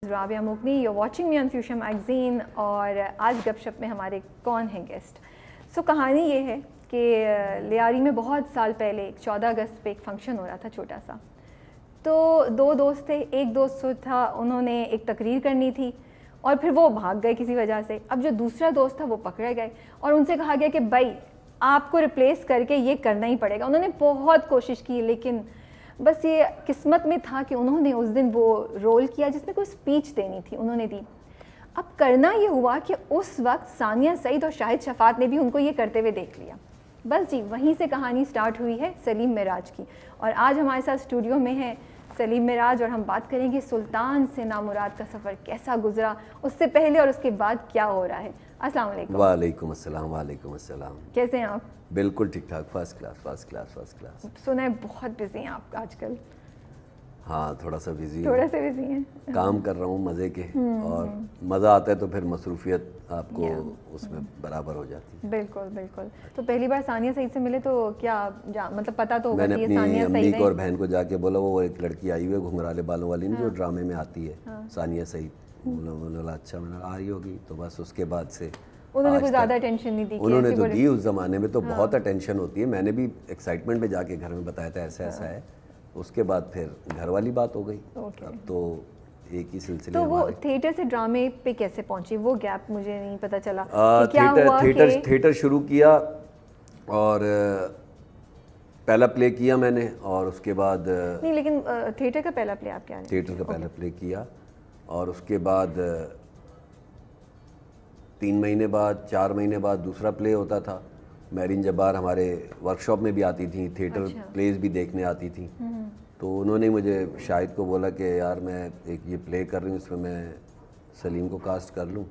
رابعہ مغنی، you watching me on Fuchsia magazine, اور آج گپ شپ میں ہمارے کون ہیں گیسٹ. سو کہانی یہ ہے کہ لیاری میں بہت سال پہلے 14 اگست پہ ایک فنکشن ہو رہا تھا چھوٹا سا. تو دو دوست تھے، ایک دوست جو تھا انہوں نے ایک تقریر کرنی تھی اور پھر وہ بھاگ گئے کسی وجہ سے. اب جو دوسرا دوست تھا وہ پکڑے گئے اور ان سے کہا گیا کہ بھائی آپ کو ریپلیس کر کے یہ کرنا ہی پڑے گا. انہوں نے بہت کوشش کی لیکن بس یہ قسمت میں تھا کہ انہوں نے اس دن وہ رول کیا جس میں کوئی اسپیچ دینی تھی، انہوں نے دی. اب کرنا یہ ہوا کہ اس وقت ثانیہ سعید اور شاہد شفاعت نے بھی ان کو یہ کرتے ہوئے دیکھ لیا. بس جی وہیں سے کہانی سٹارٹ ہوئی ہے سلیم معراج کی. اور آج ہمارے ساتھ اسٹوڈیو میں ہے سلیم معراج اور ہم بات کریں گے سلطان سے نامراد کا سفر کیسا گزرا، اس سے پہلے اور اس کے بعد کیا ہو رہا ہے. السلام علیکم. وعلیکم السلام. وعلیکم السلام. کیسے ہیں آپ؟ بالکل ٹھیک ٹھاک، first class first class first class. سنا ہے بہت بزی ہیں آپ آج کل. ہاں تھوڑا سا بزی تھوڑا سا بزی ہیں. کام کر رہا ہوں مزے کے، اور مزہ آتا ہے تو پھر مصروفیت آپ کو اس میں برابر ہو جاتی ہے. بالکل بالکل. تو پہلی بار ثانیہ سعید سے ملے تو کیا مطلب پتا تو ہوگا میں نے کہ یہ اپنی ثانیہ امی سعید کو اور ہے. بہن کو جا کے بولا وہ ایک لڑکی آئی ہوئی ہے گھنگھرالے بالوں والی جو ڈرامے میں آتی ہے ثانیہ سعید. انہوں نے بولا اچھا، میں نے آ رہی ہوگی. تو بس اس کے بعد سے انہوں نے کوئی زیادہ اٹینشن نہیں دی. انہوں نے تو دی، اس زمانے میں تو بہت اٹینشن ہوتی ہے. میں نے بھی ایکسائٹمنٹ میں جا کے گھر میں بتایا تھا ایسا ایسا ہے. اس کے بعد پھر گھر والی بات ہو گئی. اب تو ایک ہی سلسلے. تو وہ تھیٹر سے ڈرامے پہ کیسے پہنچی؟ وہ گیپ مجھے نہیں پتا چلا. کیا ہوا کہ تھیٹر شروع کیا اور پہلا پلے کیا میں نے، اور اس کے بعد نہیں، لیکن تھیٹر کا پہلا پلے آپ کیا ہے؟ تھیٹر کا پہلا پلے کیا، اور اس کے بعد 3 مہینے بعد 4 مہینے بعد دوسرا پلے ہوتا تھا. میرین جبار ہمارے ورک شاپ میں بھی آتی تھیں، تھیٹر پلیز بھی دیکھنے آتی تھیں. تو انہوں نے مجھے شاہد کو بولا کہ یار میں ایک یہ پلے کر رہی ہوں، اس میں میں سلیم کو کاسٹ کر لوں.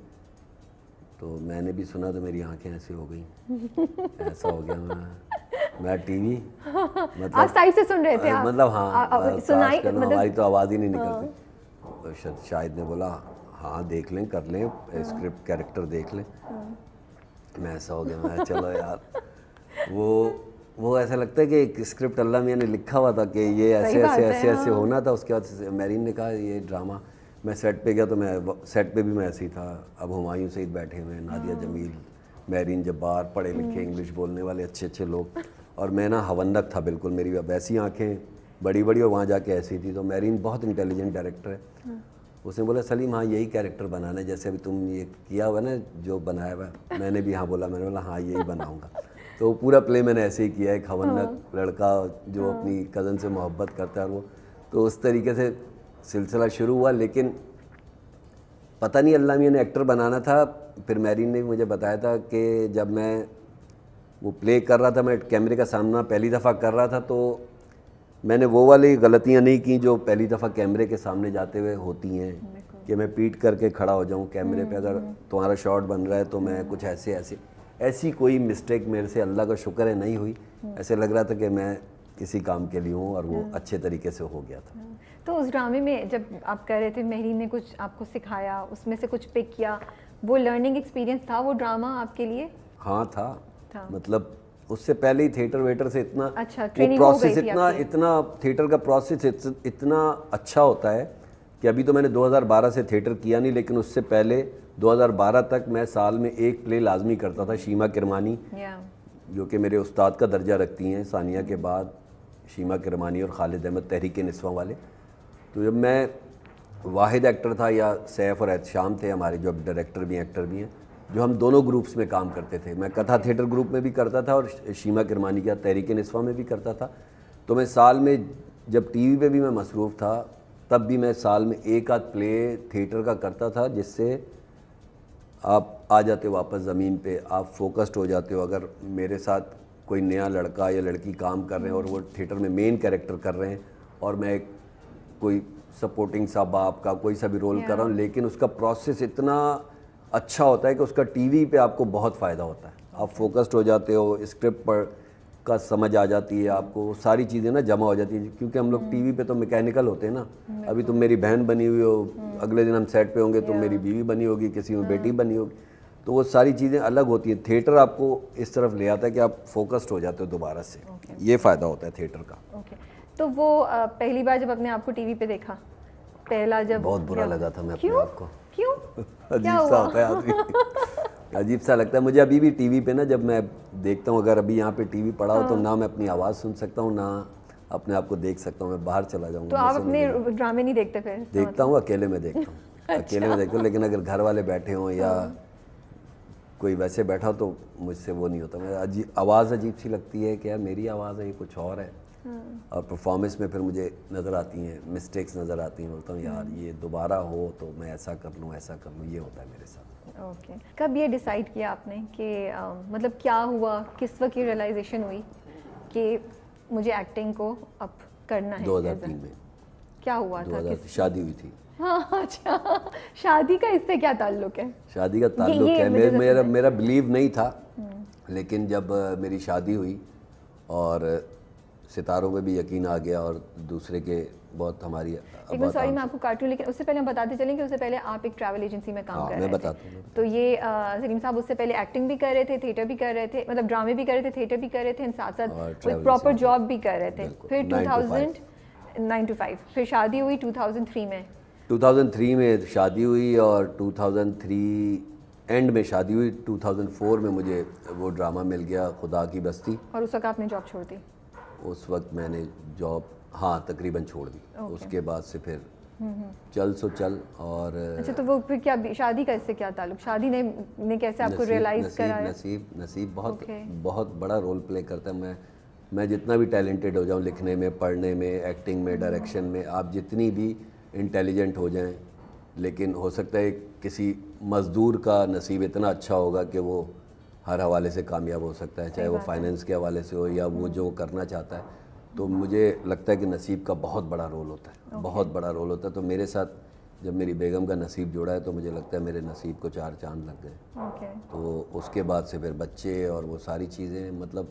تو میں نے بھی سنا تو میری آنکھیں ایسے ہو گئیں. ایسا ہو گیا میں ٹی وی آپ سائڈ سے سن رہے تھے؟ مطلب ہاں ہماری تو آواز ہی نہیں نکلتی. تو شاہد نے بولا ہاں دیکھ لیں، کر لیں اسکرپٹ کیریکٹر دیکھ لیں. میں ایسا ہو گیا، میں چلو یار وہ ایسا لگتا ہے کہ ایک اسکرپٹ اللہ میاں نے لکھا ہوا تھا کہ یہ ایسے ایسے ایسے ایسے ہونا تھا. اس کے بعد میرین نے کہا یہ ڈرامہ، میں سیٹ پہ گیا تو میں سیٹ پہ بھی میں ایسے ہی تھا. اب ہمایوں سعید بیٹھے ہوئے، نادیہ جمیل، میرین جبار، پڑھے لکھے انگلش بولنے والے اچھے اچھے لوگ، اور میں نا ہونک تھا بالکل. میری ویسی آنکھیں بڑی بڑی اور وہاں جا کے ایسی تھی. تو میرین بہت انٹیلیجنٹ ڈائریکٹر ہے. اس نے بولا سلیم ہاں یہی کیریکٹر بنانا ہے جیسے ابھی تم یہ کیا ہوا نا جو بنایا ہوا ہے. میں نے بھی ہاں بولا، میں نے بولا ہاں یہی بناؤں گا. تو پورا پلے میں نے ایسے ہی کیا، ایک ہونک لڑکا جو اپنی کزن سے محبت کرتا ہے وہ. تو اس طریقے سے سلسلہ شروع ہوا. لیکن پتہ نہیں اللہ میاں نے ایکٹر بنانا تھا. پھر میرین نے مجھے بتایا تھا کہ جب میں وہ پلے کر رہا تھا، میں کیمرے کا سامنا پہلی دفعہ کر رہا تھا، تو میں نے وہ والی غلطیاں نہیں کی جو پہلی دفعہ کیمرے کے سامنے جاتے ہوئے ہوتی ہیں، کہ میں پیٹ کر کے کھڑا ہو جاؤں کیمرے پہ. اگر تمہارا شاٹ بن رہا ہے تو میں کچھ ایسی کوئی مسٹیک میرے سے اللہ کا شکر ہے نہیں ہوئی. ایسے لگ رہا تھا کہ میں کسی کام کے لیے ہوں، اور وہ اچھے طریقے سے ہو گیا تھا. تو اس ڈرامے میں جب آپ کہہ رہے تھے میرین نے کچھ آپ کو سکھایا، اس میں سے کچھ پک کیا، وہ لرننگ ایکسپیرینس تھا وہ ڈرامہ آپ کے لیے؟ ہاں تھا. مطلب اس سے پہلے ہی تھیٹر ویٹر سے اتنا پروسیس اتنا تھیٹر کا پروسیس اتنا اچھا ہوتا ہے کہ ابھی تو میں نے 2012 سے تھیٹر کیا نہیں، لیکن اس سے پہلے 2012 تک میں سال میں ایک پلے لازمی کرتا تھا. شیما کرمانی جو کہ میرے استاد کا درجہ رکھتی ہیں ثانیہ کے بعد، شیما کرمانی اور خالد احمد تحریک نسواں والے. تو جب میں واحد ایکٹر تھا، یا سیف اور احتشام تھے ہمارے جو ڈائریکٹر بھی ہیں ایکٹر بھی ہیں، جو ہم دونوں گروپس میں کام کرتے تھے. میں کتھا تھیٹر گروپ میں بھی کرتا تھا اور شیما کرمانی کا تحریک نسواں میں بھی کرتا تھا. تو میں سال میں جب ٹی وی پہ بھی میں مصروف تھا تب بھی میں سال میں ایک آدھ پلے تھیٹر کا کرتا تھا، جس سے آپ آ جاتے ہو واپس زمین پہ، آپ فوکسڈ ہو جاتے ہو. اگر میرے ساتھ کوئی نیا لڑکا یا لڑکی کام کر رہے ہیں اور وہ تھیٹر میں مین کیریکٹر کر رہے ہیں، اور میں ایک کوئی سپورٹنگ سا باپ کا کوئی سا بھی رول کر رہا ہوں، لیکن اس کا پروسیس اتنا اچھا ہوتا ہے کہ اس کا ٹی وی پہ آپ کو بہت فائدہ ہوتا ہے. آپ فوکسڈ ہو جاتے ہو، اسکرپٹ پر کا سمجھ آ جاتی ہے، آپ کو ساری چیزیں نا جمع ہو جاتی ہیں. کیونکہ ہم لوگ ٹی وی پہ تو میکینیکل ہوتے ہیں نا. ابھی تم میری بہن بنی ہوئی ہو، اگلے دن ہم سیٹ پہ ہوں گے تم میری بیوی بنی ہوگی، کسی میں بیٹی بنی ہوگی. تو وہ ساری چیزیں الگ ہوتی ہیں. تھیٹر آپ کو اس طرف لے آتا ہے کہ آپ فوکسڈ ہو جاتے ہو دوبارہ سے. یہ فائدہ ہوتا ہے تھیٹر کا. تو وہ پہلی بار جب اپنے آپ کو ٹی وی پہ دیکھا پہلا جب بہت برا لگا تھا میں اپنے آپ کو. کیوں؟ عجیب سا ہوتا ہے آدمی, عجیب سا لگتا ہے مجھے ابھی بھی ٹی وی پہ نا, جب میں دیکھتا ہوں اگر ابھی یہاں پہ ٹی وی پڑا ہو تو نہ میں اپنی آواز سن سکتا ہوں نہ اپنے آپ کو دیکھ سکتا ہوں, میں باہر چلا جاؤں. تو آپ اپنے ڈرامے نہیں دیکھتے پھر؟ دیکھتا ہوں, اکیلے میں دیکھتا ہوں, اکیلے میں دیکھتا ہوں, لیکن اگر گھر والے بیٹھے ہوں یا کوئی ویسے بیٹھا ہو تو مجھ سے وہ نہیں ہوتا. میں آواز عجیب سی لگتی ہے کہ یار میری آواز ہے, یہ کچھ اور ہے. اور پرفارمنس میں پھر مجھے نظر آتی ہیں مسٹیکس نظر آتی ہیں, بولتا ہوں یار یہ دوبارہ ہو تو میں ایسا کر لوں ایسا کر لوں, یہ ہوتا ہے میرے ساتھ. اوکے, کب یہ ڈیسائیڈ کیا آپ نے کہ مطلب کیا ہوا, کس وقت یہ ریئلائزیشن ہوئی کہ مجھے ایکٹنگ کو اب کرنا ہے؟ 2003 میں. کیا ہوا تھا؟ شادی ہوئی تھی. ہاں اچھا, شادی کا اس سے کیا تعلق ہے؟ شادی کا تعلق ہے, میرا بلیو نہیں تھا, لیکن جب میری شادی ہوئی اور ستاروں پہ بھی یقین آ گیا اور دوسرے کے بہت ہماری. ایک منٹ سوری میں آپ کو کاٹوں, لیکن اس سے پہلے ہم بتاتے چلیں کہ اس سے پہلے آپ ایک ٹریول ایجنسی میں کام کر رہے تھے. تو یہ سلیم صاحب اس سے پہلے ایکٹنگ بھی کر رہے تھے, تھیٹر بھی کر رہے تھے, مطلب ڈرامے بھی کر رہے تھے, تھیٹر بھی کر رہے تھے, ساتھ ساتھ کوئی پراپر جاب بھی کر رہے تھے. پھر 9 to 5 پھر شادی ہوئی 2003 میں. 2003 میں شادی ہوئی اور 2003 اینڈ میں شادی ہوئی. 2004 میں مجھے وہ ڈرامہ مل گیا خدا کی بستی. اور اس وقت آپ نے جاب چھوڑ دی؟ اس وقت میں نے جاب ہاں تقریباً چھوڑ دی. اس کے بعد سے پھر چل سو چل. اور اچھا, تو وہ پھر کیا شادی کا اس سے کیا تعلق؟ شادی نے کیسے آپ کو ریئلائز کرایا؟ نصیب بہت بڑا رول پلے کرتا ہے. میں جتنا بھی ٹیلنٹڈ ہو جاؤں لکھنے میں, پڑھنے میں, ایکٹنگ میں, ڈائریکشن میں, آپ جتنی بھی انٹیلیجنٹ ہو جائیں, لیکن ہو سکتا ہے کسی مزدور کا نصیب اتنا اچھا ہوگا کہ وہ ہر حوالے سے کامیاب ہو سکتا ہے, چاہے وہ فائنینس کے حوالے سے ہو یا وہ جو کرنا چاہتا ہے. تو مجھے لگتا ہے کہ نصیب کا بہت بڑا رول ہوتا ہے, بہت بڑا رول ہوتا ہے. تو میرے ساتھ جب میری بیگم کا نصیب جوڑا ہے تو مجھے لگتا ہے میرے نصیب کو 4 چاند لگ گئے. تو اس کے بعد سے پھر بچے اور وہ ساری چیزیں, مطلب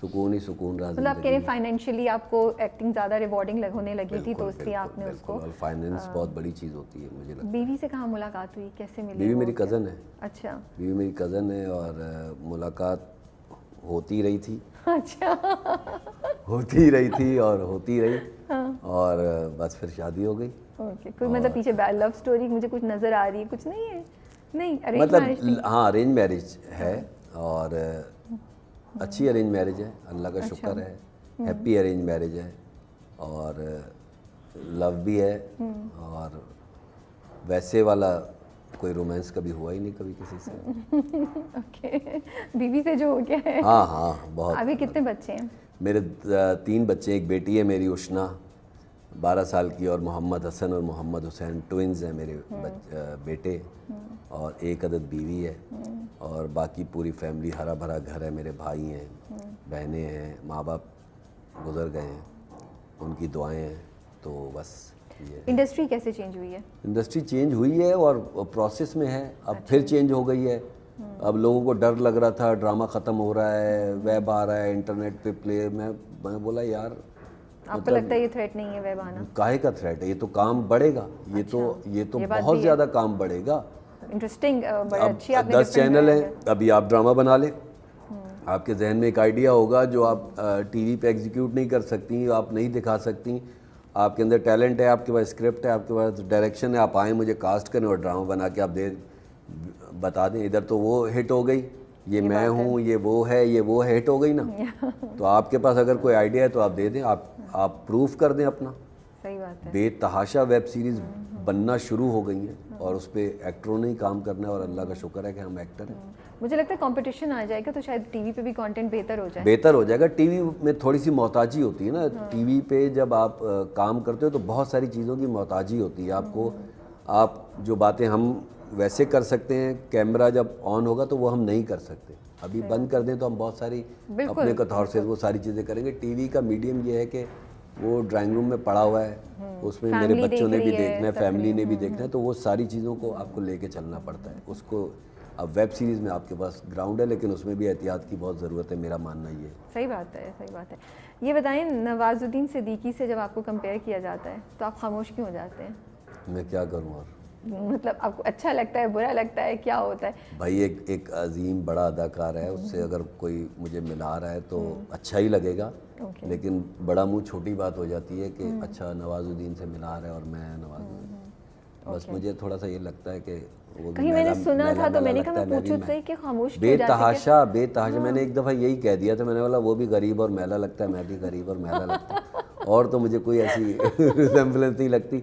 سکون ہی سکون رہا. مطلب آپ کہہ رہے ہیں فائنینشلی آپ کو ایکٹنگ زیادہ ریوارڈنگ ہونے لگی تھی, تو اس لیے آپ نے اس کو. اور فائنینس بہت بڑی چیز ہوتی ہے مجھے لگتا ہے. بیوی سے کہاں ملاقات ہوئی, کیسے ملی؟ بیوی میری کزن ہے. اچھا, بیوی میری کزن ہے اور ملاقات ہوتی رہی تھی. اچھا, ہوتی رہی تھی اور ہوتی رہی اور بس پھر شادی ہو گئی. اوکے, کوئی مطلب پیچھے لو اسٹوری مجھے کچھ نظر آ رہی ہے؟ کچھ نہیں ہے. نہیں, مطلب ہاں ارینج میرج ہے اور اچھی ارینج میرج ہے, اللہ کا شکر ہے. ہیپی ارینج میرج ہے اور لو بھی ہے. اور ویسے والا کوئی رومانس کبھی ہوا ہی نہیں کبھی کسی سے. اوکے, بیوی سے جو ہو گیا ہے. ہاں بہت. ابھی کتنے بچے ہیں؟ میرے 3 بچے ہیں. ایک بیٹی ہے میری اشنا 12 سال کی, اور محمد حسن اور محمد حسین ٹوئنز ہیں میرے بیٹے, اور 1 عدد بیوی ہے. اور باقی پوری فیملی, ہرا بھرا گھر ہے. میرے بھائی ہیں, بہنیں ہیں, ماں باپ گزر گئے ہیں, ان کی دعائیں ہیں. تو بس انڈسٹری کیسے چینج ہوئی ہے؟ انڈسٹری چینج ہوئی ہے اور پروسیس میں ہے. اب پھر چینج ہو گئی ہے. اب لوگوں کو ڈر لگ رہا تھا ڈرامہ ختم ہو رہا ہے, ویب آ رہا ہے, انٹرنیٹ پہ پلے. میں بولا یار آپ کو لگتا ہے یہ تھریٹ نہیں ہے ویب آنا؟ کاہے کا تھریٹ ہے, یہ تو کام بڑھے گا. یہ تو بہت زیادہ کام بڑھے گا. انٹرسٹنگ, بڑا اچھی. اب 10 چینل ہیں, ابھی آپ ڈرامہ بنا لیں, آپ کے ذہن میں ایک آئیڈیا ہوگا جو آپ ٹی وی پہ ایگزیکیوٹ نہیں کر سکتی, آپ نہیں دکھا سکتی. آپ کے اندر ٹیلنٹ ہے, آپ کے پاس اسکرپٹ ہے, آپ کے پاس ڈائریکشن ہے, آپ آئیں مجھے کاسٹ کریں اور ڈرامہ بنا کے آپ بتا دیں. ادھر تو وہ ہٹ ہو گئی, یہ میں ہوں, یہ وہ ہے, یہ وہ ہٹ ہو گئی نا. تو آپ کے پاس اگر کوئی آئیڈیا ہے تو آپ دے دیں, آپ پروف کر دیں اپنا. صحیح بات ہے. بے تحاشا ویب سیریز بننا شروع ہو گئی ہیں اور اس پہ ایکٹروں نے ہی کام کرنا ہے, اور اللہ کا شکر ہے کہ ہم ایکٹر ہیں. مجھے لگتا ہے کمپٹیشن آ جائے گا تو شاید ٹی وی پہ بھی کانٹینٹ بہتر ہو جائے گا. ٹی وی میں تھوڑی سی محتاجی ہوتی ہے نا. ٹی وی پہ جب آپ کام کرتے ہو تو بہت ساری چیزوں کی محتاجی ہوتی ہے آپ کو. آپ جو باتیں ہم ویسے کر سکتے ہیں, کیمرہ جب آن ہوگا تو وہ ہم نہیں کر سکتے. ابھی بند کر دیں تو ہم بہت ساری اپنے طور سے وہ ساری چیزیں کریں گے. ٹی وی کا میڈیم یہ ہے کہ وہ ڈرائنگ روم میں پڑا ہوا ہے, اس میں میرے بچوں نے بھی دیکھنا ہے, فیملی نے بھی دیکھنا ہے, تو وہ ساری چیزوں کو آپ کو لے کے چلنا پڑتا ہے. اس کو اب ویب سیریز میں آپ کے پاس گراؤنڈ ہے, لیکن اس میں بھی احتیاط کی بہت ضرورت ہے, میرا ماننا یہ ہے. صحیح بات ہے, صحیح بات ہے. یہ بتائیں, نواز الدین صدیقی سے جب آپ کو کمپیئر کیا جاتا ہے تو آپ خاموش کیوں ہو جاتے ہیں؟ میں کیا کروں, اور مطلب آپ کو اچھا لگتا ہے, برا لگتا ہے, کیا ہوتا ہے؟ بھائی ایک عظیم بڑا اداکار ہے, اس سے اگر کوئی مجھے ملا رہا ہے تو اچھا ہی لگے گا, لیکن بڑا منہ چھوٹی بات ہو جاتی ہے کہ اچھا نواز الدین سے ملا رہا ہے اور میں نواز الدین. بس مجھے تھوڑا سا یہ لگتا ہے کہ وہ کہیں میں نے سنا تھا تو میں نے کہا میں پوچھوں تو کہ خاموش کیوں جاتے ہیں. بے تحاشا میں نے ایک دفعہ یہی کہہ دیا تھا, میں نے بولا وہ بھی غریب اور میلا لگتا ہے, میں بھی غریب اور میلا لگتا ہوں, اور تو مجھے کوئی ایسی ریزمبلنس نہیں لگتی.